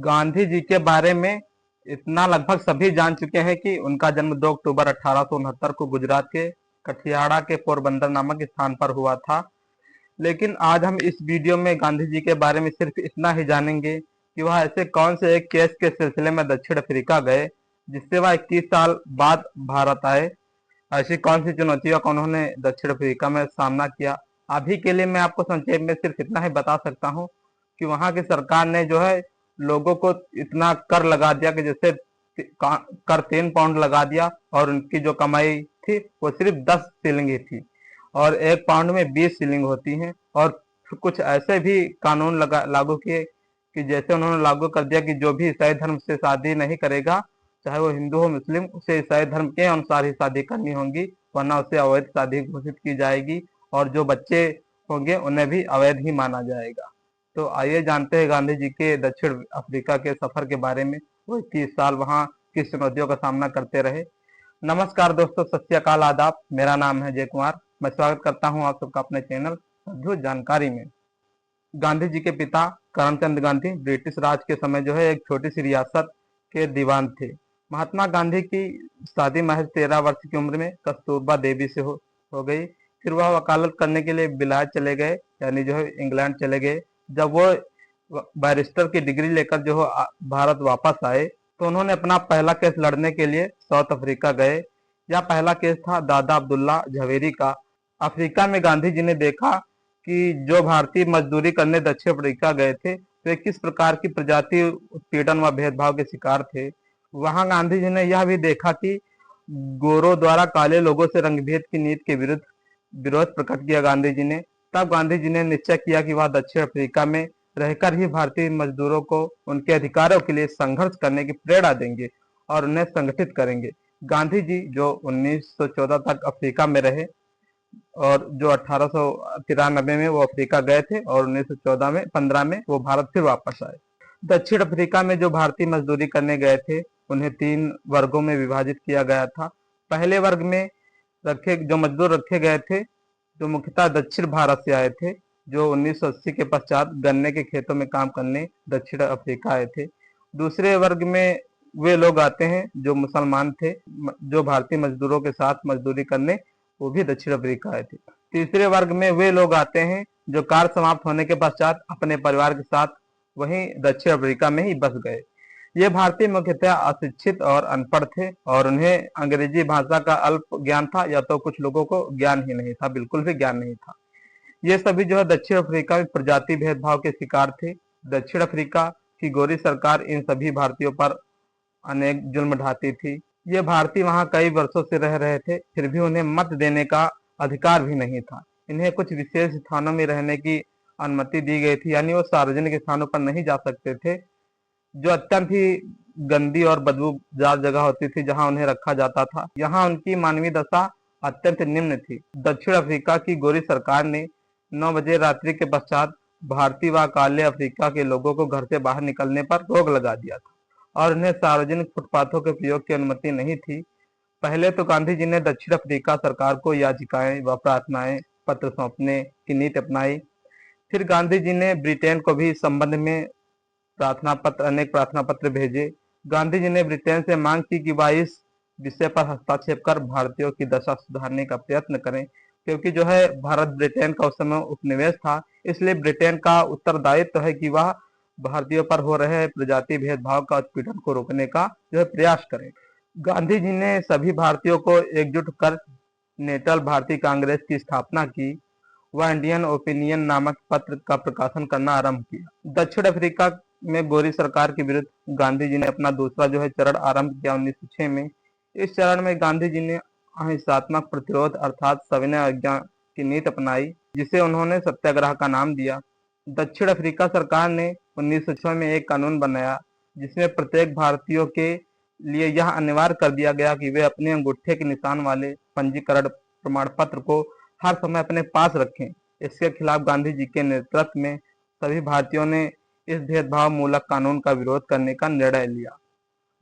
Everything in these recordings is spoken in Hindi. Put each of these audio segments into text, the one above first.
गांधी जी के बारे में इतना लगभग सभी जान चुके हैं कि उनका जन्म 2 अक्टूबर 1869 को गुजरात के कठियाड़ा के पोरबंदर नामक स्थान पर हुआ था। लेकिन आज हम इस वीडियो में गांधी जी के बारे में सिर्फ इतना ही जानेंगे कि वह ऐसे कौन से एक केस के सिलसिले में दक्षिण अफ्रीका गए जिससे वह 21 साल बाद भारत आए। ऐसी कौन सी चुनौतियों का उन्होंने दक्षिण अफ्रीका में सामना किया। अभी के लिए मैं आपको संक्षेप में सिर्फ इतना ही बता सकता हूँ कि वहां की सरकार ने जो है लोगों को इतना कर लगा दिया कि जैसे कर 3 पाउंड लगा दिया और उनकी जो कमाई थी वो सिर्फ 10 शिलिंग ही थी और 1 पाउंड में 20 शिलिंग होती हैं। और कुछ ऐसे भी कानून लागू किए कि जैसे उन्होंने लागू कर दिया कि जो भी ईसाई धर्म से शादी नहीं करेगा, चाहे वो हिंदू हो मुस्लिम, उसे ईसाई धर्म के अनुसार ही शादी करनी होगी, वरना उसे अवैध शादी घोषित की जाएगी और जो बच्चे होंगे उन्हें भी अवैध ही माना जाएगा। तो आइए जानते हैं गांधी जी के दक्षिण अफ्रीका के सफर के बारे में। वो 30 साल वहाँ किस चुनौतियों का सामना करते रहे। नमस्कार दोस्तों, सत श्री अकाल, आदाब। मेरा नाम है जय कुमार। मैं स्वागत करता हूँ आप सबका अपने चैनल अद्भुत जानकारी में। गांधी जी के पिता करमचंद गांधी ब्रिटिश राज के समय जो है एक छोटी सी रियासत के दीवान थे। महात्मा गांधी की शादी महज 13 वर्ष की उम्र में कस्तूरबा देवी से हो गई। फिर वह वकालत करने के लिए बिलायत चले गए, यानी जो है इंग्लैंड चले गए। जब वो बैरिस्टर की डिग्री लेकर जो है भारत वापस आए तो उन्होंने अपना पहला केस लड़ने के लिए साउथ अफ्रीका गए। यह पहला केस था दादा अब्दुल्ला झवेरी का। अफ्रीका में गांधी जी ने देखा कि जो भारतीय मजदूरी करने दक्षिण अफ्रीका गए थे वे किस प्रकार की प्रजाति उत्पीड़न व भेदभाव के शिकार थे। वहां गांधी जी ने यह भी देखा कि गोरों द्वारा काले लोगों से रंगभेद की नीति के विरुद्ध विरोध प्रकट किया गांधी जी ने। तब गांधी जी ने निश्चय किया कि वह दक्षिण अफ्रीका में रहकर ही भारतीय मजदूरों को उनके अधिकारों के लिए संघर्ष करने की प्रेरणा देंगे और उन्हें संगठित करेंगे। गांधी जी जो 1914 तक अफ्रीका में रहे और जो 1893 में वो अफ्रीका गए थे और 1914 में 15 में वो भारत फिर वापस आए। दक्षिण अफ्रीका में जो भारतीय मजदूरी करने गए थे उन्हें 3 वर्गों में विभाजित किया गया था। पहले वर्ग में जो मजदूर रखे गए थे जो मुख्यतः दक्षिण भारत से आए थे, जो 1980 के पश्चात गन्ने के खेतों में काम करने दक्षिण अफ्रीका आए थे। दूसरे वर्ग में वे लोग आते हैं जो मुसलमान थे, जो भारतीय मजदूरों के साथ मजदूरी करने वो भी दक्षिण अफ्रीका आए थे। तीसरे वर्ग में वे लोग आते हैं जो कार्य समाप्त होने के पश्चात अपने परिवार के साथ वहीं दक्षिण अफ्रीका में ही बस गए। ये भारतीय मुख्यतः अशिक्षित और अनपढ़ थे और उन्हें अंग्रेजी भाषा का अल्प ज्ञान था या तो कुछ लोगों को ज्ञान ही नहीं था, बिल्कुल भी ज्ञान नहीं था। ये सभी जो है दक्षिण अफ्रीका में प्रजाति भेदभाव के शिकार थे। दक्षिण अफ्रीका की गोरी सरकार इन सभी भारतीयों पर अनेक जुल्म ढाती थी। ये भारतीय वहां कई वर्षों से रह रहे थे, फिर भी उन्हें मत देने का अधिकार भी नहीं था। इन्हें कुछ विशेष स्थानों में रहने की अनुमति दी गई थी, यानी वो सार्वजनिक स्थानों पर नहीं जा सकते थे, जो अत्यंत ही गंदी और बदबूदार जगह होती थी जहां उन्हें रखा जाता था। यहाँ उनकी मानवीय दशा अत्यंत निम्न थी। दक्षिण अफ्रीका की गोरी सरकार ने 9 बजे रात्रि के पश्चात भारतीय व काले अफ्रीका के लोगों को घर से बाहर निकलने पर रोक लगा दिया था और उन्हें सार्वजनिक फुटपाथों के प्रयोग की अनुमति नहीं थी। पहले तो गांधी जी ने दक्षिण अफ्रीका सरकार को याचिकाएं व प्रार्थनाएं पत्र सौंपने की नीति अपनाई। फिर गांधी जी ने ब्रिटेन को भी इस संबंध में अनेक प्रार्थना पत्र भेजे। गांधी जी ने ब्रिटेन से मांग की कि वह इस विषय पर हस्तक्षेप कर भारतीयों की दशा सुधारने का प्रयत्न करें, क्योंकि जो है भारत ब्रिटेन का उस समय उपनिवेश था, इसलिए ब्रिटेन का उत्तरदायित्व है कि वह भारतीयों पर हो रहे प्रजाति भेदभाव का उत्पीड़न को रोकने का जो है प्रयास करें। गांधी जी ने सभी भारतीयों को एकजुट कर नेशनल भारतीय कांग्रेस की स्थापना की। वह इंडियन ओपिनियन नामक पत्र का प्रकाशन करना आरंभ किया। दक्षिण अफ्रीका में गोरी सरकार के विरुद्ध गांधी जी ने अपना दूसरा जो है चरण आरंभ किया 1906 में। इस चरण में गांधी जी ने अहिंसात्मक प्रतिरोध अर्थात सविनय अवज्ञा की नीति अपनाई, जिसे उन्होंने सत्याग्रह का नाम दिया। दक्षिण अफ्रीका सरकार ने 1906 में एक कानून बनाया जिसमें प्रत्येक भारतीयों के लिए यह अनिवार्य कर दिया गया कि वे अपने अंगूठे के निशान वाले पंजीकरण प्रमाण पत्र को हर समय अपने पास रखें। इसके खिलाफ गांधी जी के नेतृत्व में सभी भारतीयों ने इस भेदभाव मूलक कानून का विरोध करने का निर्णय लिया।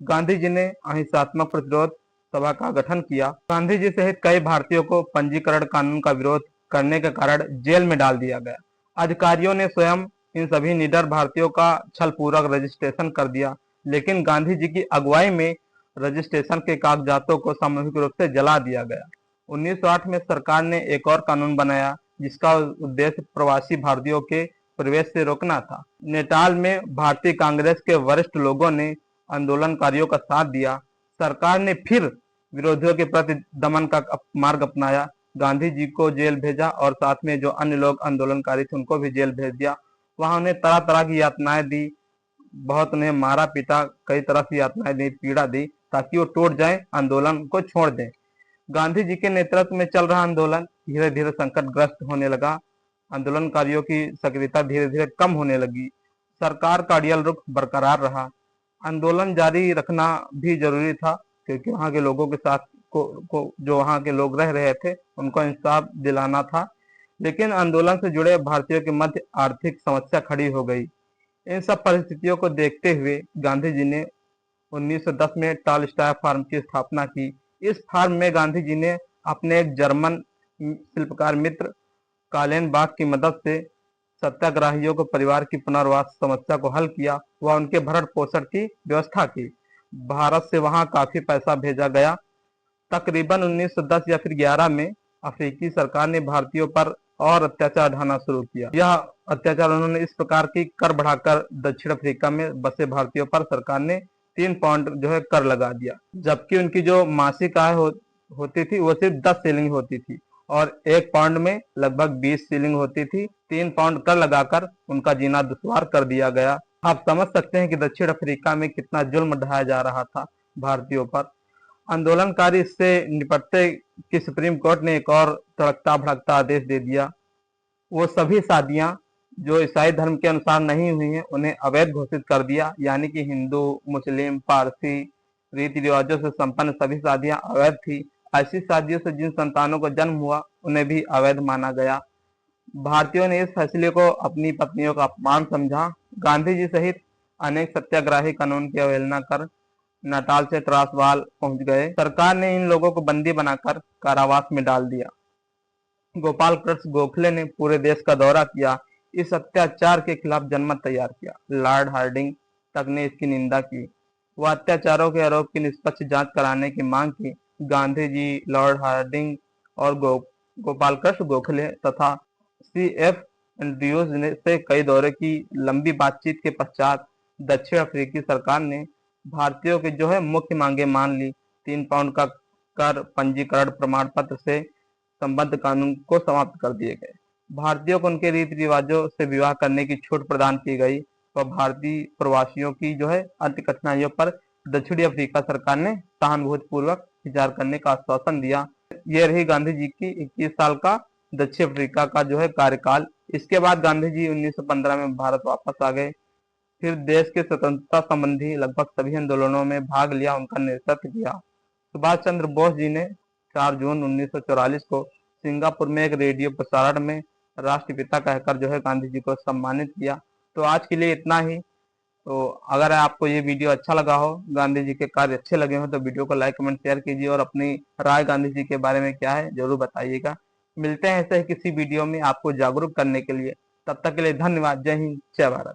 गांधी जी ने अहिंसात्मक प्रतिरोध सभा का गठन किया। गांधी जी सहित कई भारतीयों को पंजीकरण कानून का विरोध करने के कारण जेल में डाल दिया गया। अधिकारियों ने स्वयं इन सभी निडर भारतीयों का छल पूर्वक रजिस्ट्रेशन कर दिया, लेकिन गांधी जी की अगुवाई में रजिस्ट्रेशन के कागजातों को सामूहिक रूप से जला दिया गया। 1908 में सरकार ने एक और कानून बनाया जिसका उद्देश्य प्रवासी भारतीयों के प्रवेश से रोकना था। नेटाल में भारतीय कांग्रेस के वरिष्ठ लोगों ने आंदोलनकारियों का साथ दिया। सरकार ने फिर विरोधियों के प्रति दमन का मार्ग अपनाया, गांधी जी को जेल भेजा और साथ में जो अन्य लोग आंदोलनकारी थे उनको भी जेल भेज दिया। वहां उन्हें तरह तरह की यातनाएं दी, बहुत उन्हें मारा पीटा, कई तरह की यातनाएं दी, पीड़ा दी, ताकि वो टूट जाए, आंदोलन को छोड़ दें। गांधी जी के नेतृत्व में चल रहा आंदोलन धीरे धीरे संकटग्रस्त होने लगा। आंदोलनकारियों की सक्रियता धीरे धीरे कम होने लगी। सरकार का अड़ियल रुख बरकरार रहा। आंदोलन जारी रखना भी जरूरी था, क्योंकि वहां के लोगों के साथ को जो वहां के लोग रह रहे थे उनको इंसाफ दिलाना था। लेकिन आंदोलन से जुड़े भारतीयों के मध्य आर्थिक समस्या खड़ी हो गई। इन सब परिस्थितियों को देखते हुए गांधी जी ने 1910 में टॉलस्टॉय फार्म की स्थापना की। इस फार्म में गांधी जी ने अपने एक जर्मन शिल्पकार मित्र कालेनबाख की मदद से सत्याग्रहियों को परिवार की पुनर्वास समस्या को हल किया व उनके भरण पोषण की व्यवस्था की। भारत से वहां काफी पैसा भेजा गया। तकरीबन 1910 या फिर 11 में अफ्रीकी सरकार ने भारतीयों पर और अत्याचार ढाना शुरू किया। यह अत्याचार उन्होंने इस प्रकार की कर बढ़ाकर दक्षिण अफ्रीका में बसे भारतीयों पर सरकार ने 3 पाउंड जो है कर लगा दिया, जबकि उनकी जो मासिक आय होती थी वो सिर्फ 10 शिलिंग होती थी और 1 पाउंड में लगभग 20 शिलिंग होती थी। 3 पाउंड कर लगाकर उनका जीना दुश्वार कर दिया गया। आप समझ सकते हैं कि दक्षिण अफ्रीका में कितना जुल्म ढाया जा रहा था भारतीयों पर। आंदोलनकारी इससे निपटते कि सुप्रीम कोर्ट ने एक और तड़कता भड़कता आदेश दे दिया। वो सभी शादियां जो ईसाई धर्म के अनुसार नहीं हुई हैं उन्हें अवैध घोषित कर दिया, यानी कि हिंदू, मुस्लिम, पारसी रीति रिवाजों से संपन्न सभी शादियां अवैध थी। ऐसी शादियों से जिन संतानों को जन्म हुआ उन्हें भी अवैध माना गया। भारतीयों ने इस फैसले को अपनी पत्नियों का अपमान समझा। गांधी जी सहित अनेक सत्याग्रही कानून की अवहेलना कर नाटाल से ट्रांसवाल पहुंच गए। सरकार ने इन लोगों को बंदी बनाकर कारावास में डाल दिया। गोपाल कृष्ण गोखले ने पूरे देश का दौरा किया, इस अत्याचार के खिलाफ जनमत तैयार किया। लॉर्ड हार्डिंग तक ने इसकी निंदा की। वह अत्याचारों के आरोप की निष्पक्ष जांच कराने की मांग की। गांधी जी, लॉर्ड हार्डिंग और गोपाल कृष्ण गोखले तथा CF एंड्रयूज ने से कई दौरे की लंबी बातचीत के पश्चात दक्षिण अफ्रीकी सरकार ने भारतीयों की जो है मुख्य मांगे मान ली। 3 पाउंड का कर, पंजीकरण प्रमाण पत्र से संबद्ध कानून को समाप्त कर दिए गए। भारतीयों को उनके रीति रिवाजों से विवाह करने की छूट प्रदान की गई और भारतीय प्रवासियों की जो है अन्य कठिनाइयों पर दक्षिणी अफ्रीका सरकार ने सहानुभूति पूर्वक विचार करने का आश्वासन दिया। ये रही गांधी जी की 21 साल का दक्षिण अफ्रीका का जो है कार्यकाल। इसके बाद गांधी जी 1915 में भारत वापस आ गए। फिर देश के स्वतंत्रता संबंधी लगभग सभी आंदोलनों में भाग लिया, उनका नेतृत्व किया। सुभाष चंद्र बोस जी ने 4 जून 1944 को सिंगापुर में एक रेडियो प्रसारण में राष्ट्रपिता कहकर जो है गांधी जी को सम्मानित किया। तो आज के लिए इतना ही। तो अगर आपको ये वीडियो अच्छा लगा हो, गांधी जी के कार्य अच्छे लगे हो, तो वीडियो को लाइक कमेंट शेयर कीजिए और अपनी राय गांधी जी के बारे में क्या है जरूर बताइएगा। मिलते हैं ऐसे ही किसी वीडियो में आपको जागरूक करने के लिए। तब तक के लिए धन्यवाद। जय हिंद, जय भारत।